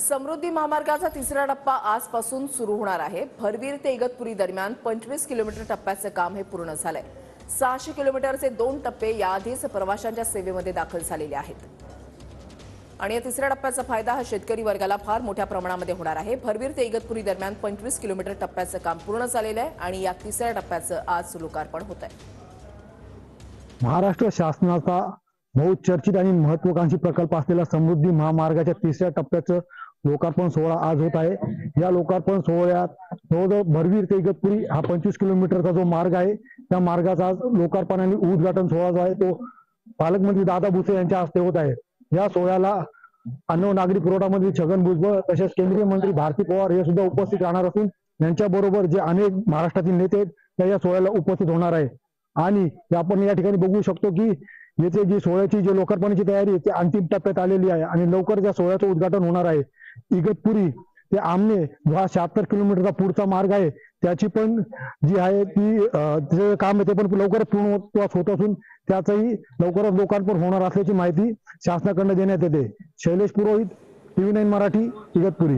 समृद्धी महामार्गाचा तिसरा टप्पा आजपासून सुरू होणार आहे। भरवीर ते इगतपुरी दरम्यान 25 किलोमीटर टप्प्याचे काम हे पूर्ण झालंय। 600 किलोमीटरचे 2 टप्पे याआधीच प्रवाशांच्या सेवेमध्ये दाखल झालेले आहेत आणि या तिसऱ्या टप्प्याचा फायदा हा शेतकरी वर्गाला फार मोठ्या प्रमाणामध्ये होणार आहे। भरवीर ते इगतपुरी दरम्यान 25 किलोमीटर टप्प्याचं काम पूर्ण झालेलं आहे आणि या तिसऱ्या टप्प्याचं आज लोकार्पण होत आहे। महाराष्ट्र शासनाचा बहुचर्चित आणि महत्त्वाकांक्षी प्रकल्प असलेला समृद्धी महामार्गाच्या तिसऱ्या टप्प्याचं लोकार्पण सोहळा आज होत आहे। या लोकार्पण सोहळ्यात जवळजवळ भरवीर ते इगतपुरी हा 25 किलोमीटरचा जो मार्ग आहे त्या मार्गाचा आज लोकार्पण आणि उद्घाटन सोहळा जो आहे तो पालकमंत्री दादा भुसे यांच्या हस्ते होत आहे। या सोहळ्याला अन्न व नागरी पुरवठा मंत्री छगन भुजबळ तसेच केंद्रीय मंत्री भारती पवार हे सुद्धा उपस्थित राहणार असून यांच्याबरोबर जे अनेक महाराष्ट्रातील नेते आहेत त्या या सोहळ्याला उपस्थित होणार आहे। आणि आपण या ठिकाणी बघू शकतो की येथे जी सोहळ्याची जी लोकार्पणाची तयारी आहे ती अंतिम टप्प्यात आलेली आहे आणि लवकरच या सोहळ्याचं उद्घाटन होणार आहे। इगतपुरी ते आमने जो हा 76 किलोमीटरचा पुढचा मार्ग आहे त्याची पण जी आहे ती जे काम आहे ते पण लवकरच पूर्णत्वास होत असून त्याचंही लवकरच लोकार्पण होणार असल्याची माहिती शासनाकडून देण्यात येते। शैलेश पुरोहित, TV9 मराठी, इगतपुरी।